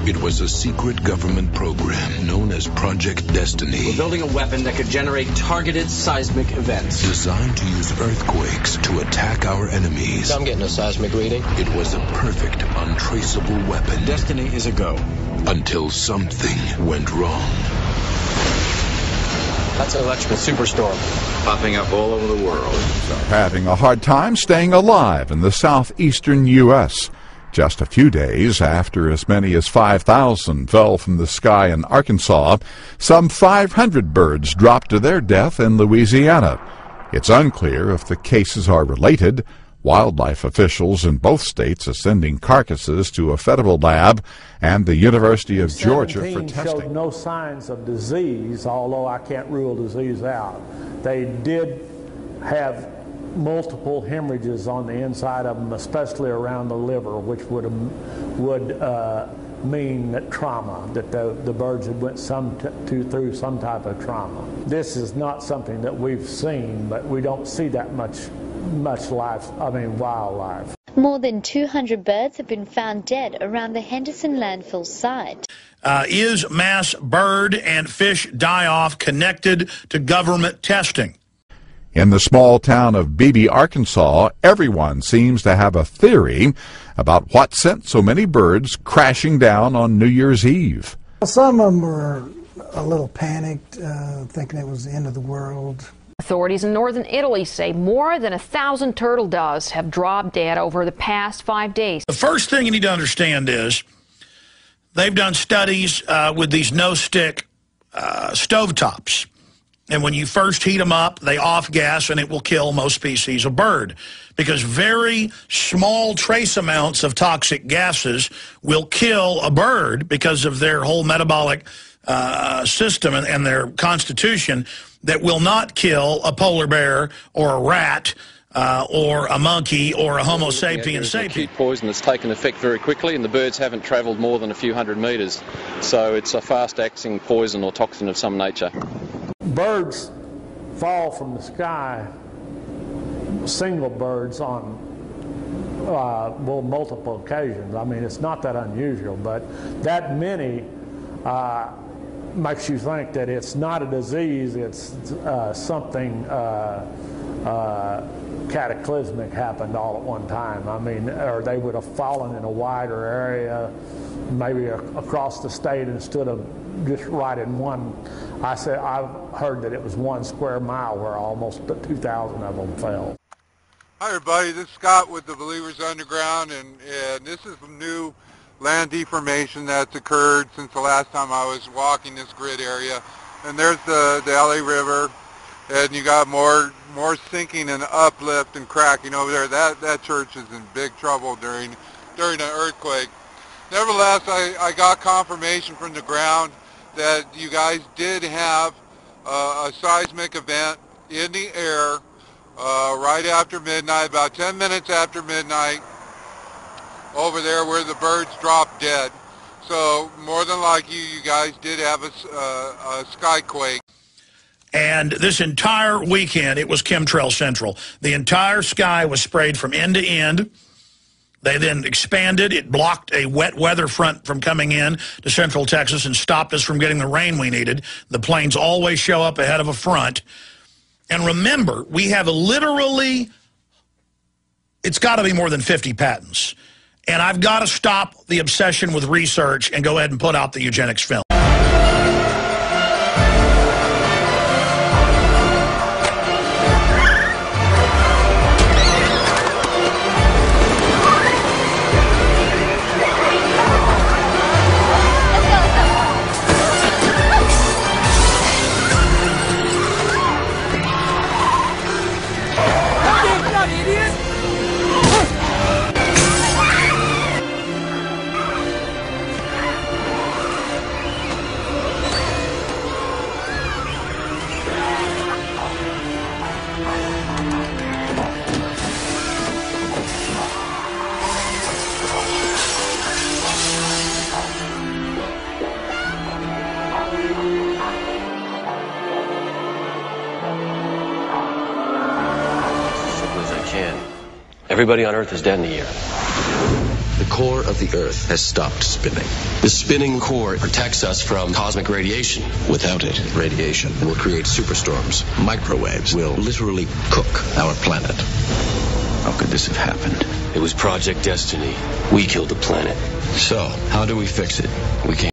It was a secret government program known as Project Destiny. We're building a weapon that could generate targeted seismic events. Designed to use earthquakes to attack our enemies. I'm getting a seismic reading. It was a perfect, untraceable weapon. Destiny is a go. Until something went wrong. That's an electrical superstorm. Popping up all over the world. Are having a hard time staying alive in the southeastern U.S. Just a few days after as many as 5,000 fell from the sky in Arkansas, some 500 birds dropped to their death in Louisiana. It's unclear if the cases are related. Wildlife officials in both states are sending carcasses to a federal lab and the University of Georgia for testing. Showed no signs of disease, although I can't rule disease out. They did have multiple hemorrhages on the inside of them, especially around the liver, which would mean that trauma, that the birds had went through some type of trauma. This is not something that we've seen, but we don't see that much wildlife. More than 200 birds have been found dead around the Henderson landfill site. Is mass bird and fish die-off connected to government testing? In the small town of Beebe, Arkansas, everyone seems to have a theory about what sent so many birds crashing down on New Year's Eve. Some of them were a little panicked, thinking it was the end of the world. Authorities in northern Italy say more than 1,000 turtle doves have dropped dead over the past 5 days. The first thing you need to understand is they've done studies with these no-stick stovetops. And when you first heat them up, they off-gas, and it will kill most species of bird. Because very small trace amounts of toxic gases will kill a bird because of their whole metabolic system and their constitution, that will not kill a polar bear or a rat or a monkey or a Homo sapiens sapien. Acute poison that's taken effect very quickly, and the birds haven't travelled more than a few hundred metres. So it's a fast-acting poison or toxin of some nature. Birds fall from the sky, single birds, on multiple occasions. I mean, it's not that unusual, but that many makes you think that it's not a disease, it's something cataclysmic happened all at one time. I mean, or they would have fallen in a wider area, maybe across the state instead of just right in one. I've heard that it was 1 square mile where almost 2,000 of them fell. Hi everybody, this is Scott with the Believers Underground, and this is some new land deformation that's occurred since the last time I was walking this grid area. And there's the LA River, and you got more sinking and uplift and cracking over there. That church is in big trouble during an earthquake. Nevertheless, I got confirmation from the ground that you guys did have a seismic event in the air right after midnight, about 10 minutes after midnight, over there where the birds dropped dead. So more than likely, you guys did have a skyquake. And this entire weekend, it was chemtrail central. The entire sky was sprayed from end to end. They then expanded. It blocked a wet weather front from coming in to central Texas and stopped us from getting the rain we needed. The planes always show up ahead of a front. And remember, we have literally, it's got to be more than 50 patents. And I've got to stop the obsession with research and go ahead and put out the eugenics film. Everybody on Earth is dead in a year. The core of the Earth has stopped spinning. The spinning core protects us from cosmic radiation. Without it, radiation will create superstorms. Microwaves will literally cook our planet. How could this have happened? It was Project Destiny. We killed the planet. So, how do we fix it? We can't.